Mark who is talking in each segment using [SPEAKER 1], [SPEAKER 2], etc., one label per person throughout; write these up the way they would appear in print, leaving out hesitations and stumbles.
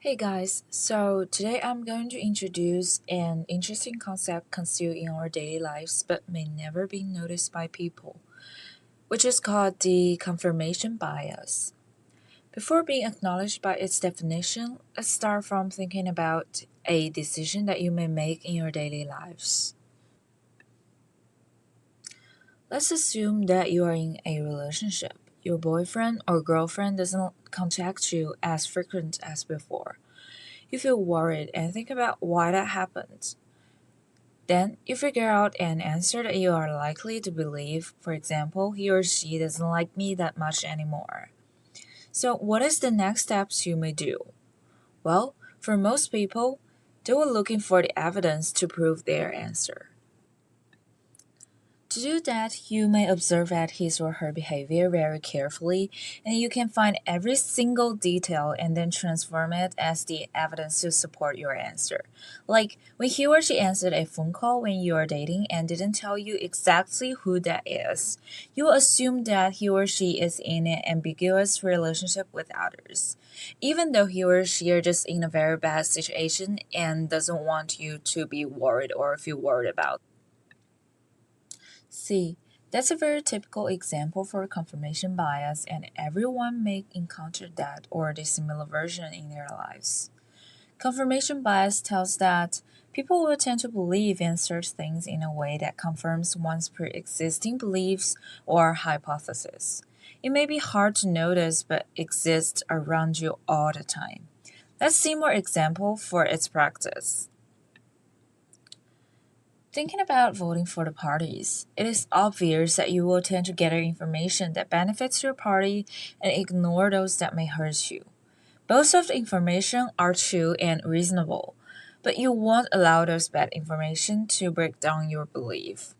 [SPEAKER 1] Hey guys, so today I'm going to introduce an interesting concept concealed in our daily lives but may never be noticed by people, which is called the confirmation bias. Before being acknowledged by its definition, let's start from thinking about a decision that you may make in your daily lives. Let's assume that you are in a relationship. Your boyfriend or girlfriend doesn't contact you as frequent as before. You feel worried and think about why that happened. Then you figure out an answer that you are likely to believe. For example, he or she doesn't like me that much anymore. So, what is the next steps you may do? Well, for most people, they were looking for the evidence to prove their answer. To do that, you may observe at his or her behavior very carefully, and you can find every single detail and then transform it as the evidence to support your answer. Like when he or she answered a phone call when you are dating and didn't tell you exactly who that is, you assume that he or she is in an ambiguous relationship with others, even though he or she are just in a very bad situation and doesn't want you to be worried or feel worried about. See, that's a very typical example for confirmation bias, and everyone may encounter that or the similar version in their lives. Confirmation bias tells that people will tend to believe and search things in a way that confirms one's pre existing beliefs or hypothesis. It may be hard to notice but exists around you all the time. Let's see more example for its practice. Thinking about voting for the parties, it is obvious that you will tend to gather information that benefits your party and ignore those that may hurt you. Both of the information are true and reasonable, but you won't allow those bad information to break down your belief.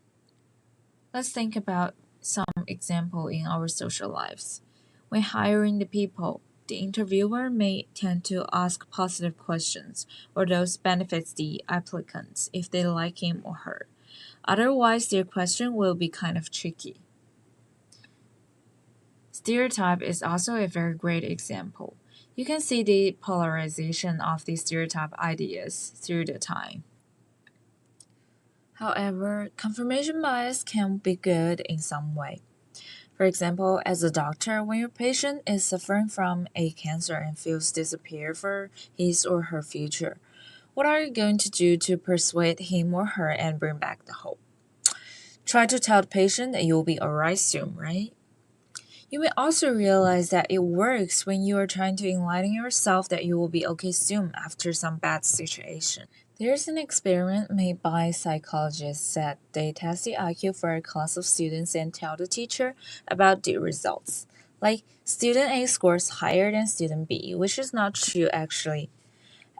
[SPEAKER 1] Let's think about some example in our social lives. When hiring the people, the interviewer may tend to ask positive questions or those benefits the applicants if they like him or her. Otherwise, their question will be kind of tricky. Stereotype is also a very great example. You can see the polarization of the stereotype ideas through the time. However, confirmation bias can be good in some way. For example, as a doctor, when your patient is suffering from a cancer and feels disappear for his or her future, what are you going to do to persuade him or her and bring back the hope? Try to tell the patient that you'll be alright soon, right? You may also realize that it works when you are trying to enlighten yourself that you will be okay soon after some bad situation. There's an experiment made by psychologists that they test the IQ for a class of students and tell the teacher about the results. Like, student A scores higher than student B, which is not true actually.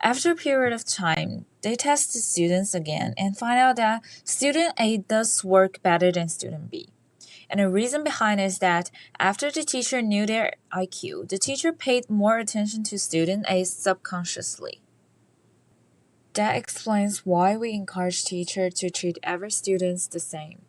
[SPEAKER 1] After a period of time, they test the students again and find out that student A does work better than student B. And the reason behind it is that after the teacher knew their IQ, the teacher paid more attention to student A subconsciously. That explains why we encourage teachers to treat every student the same.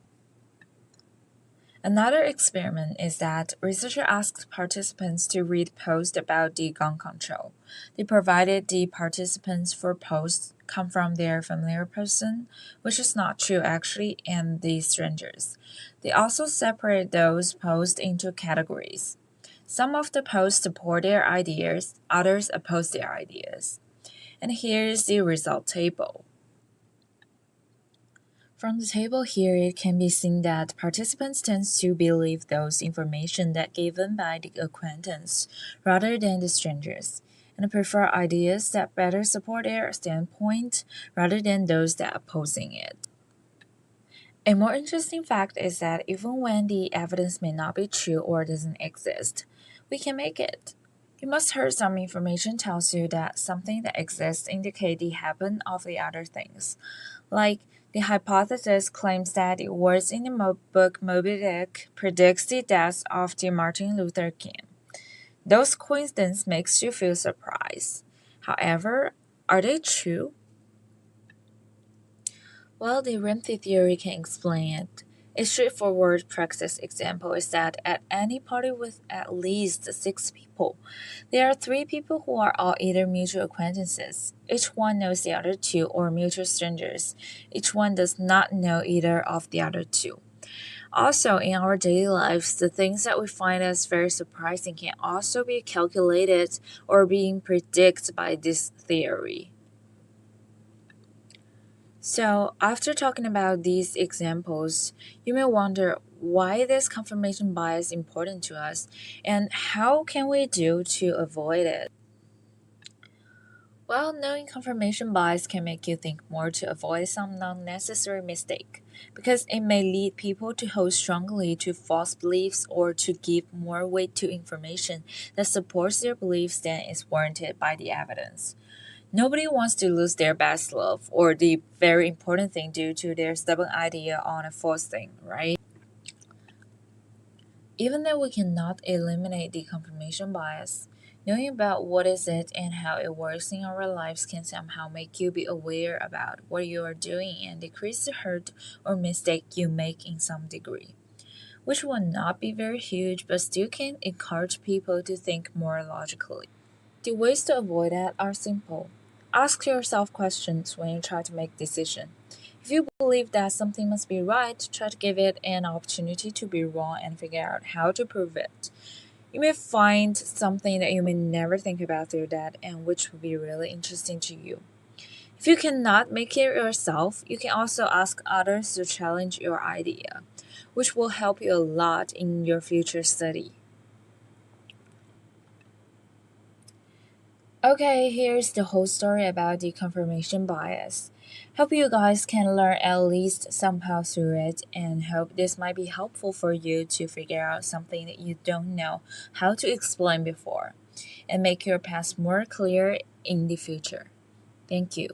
[SPEAKER 1] Another experiment is that researchers asked participants to read posts about the gun control. They provided the participants for posts come from their familiar person, which is not true actually, and the strangers. They also separate those posts into categories. Some of the posts support their ideas, others oppose their ideas. And here's the result table. From the table here, it can be seen that participants tend to believe those information that given by the acquaintance rather than the strangers, and prefer ideas that better support their standpoint rather than those that opposing it. A more interesting fact is that even when the evidence may not be true or doesn't exist, we can make it. You must heard some information tells you that something that exists indicate the happen of the other things. Like the hypothesis claims that the words in the book Moby Dick predicts the death of the Martin Luther King. Those coincidences makes you feel surprised. However, are they true? Well, the Ramsey theory can explain it. A straightforward practice example is that at any party with at least 6 people, there are 3 people who are all either mutual acquaintances. Each one knows the other 2 or mutual strangers. Each one does not know either of the other 2. Also, in our daily lives, the things that we find as very surprising can also be calculated or being predicted by this theory. So, after talking about these examples, you may wonder why this confirmation bias is important to us and how can we do to avoid it? Well, knowing confirmation bias can make you think more to avoid some unnecessary mistake because it may lead people to hold strongly to false beliefs or to give more weight to information that supports their beliefs than is warranted by the evidence. Nobody wants to lose their best love or the very important thing due to their stubborn idea on a false thing, right? Even though we cannot eliminate the confirmation bias, knowing about what is it and how it works in our lives can somehow make you be aware about what you are doing and decrease the hurt or mistake you make in some degree, which will not be very huge but still can encourage people to think more logically. The ways to avoid that are simple. Ask yourself questions when you try to make decisions. If you believe that something must be right, try to give it an opportunity to be wrong and figure out how to prove it. You may find something that you may never think about through that and which will be really interesting to you. If you cannot make it yourself, you can also ask others to challenge your idea, which will help you a lot in your future study. Okay, here's the whole story about the confirmation bias. Hope you guys can learn at least somehow through it and hope this might be helpful for you to figure out something that you don't know how to explain before and make your path more clear in the future. Thank you.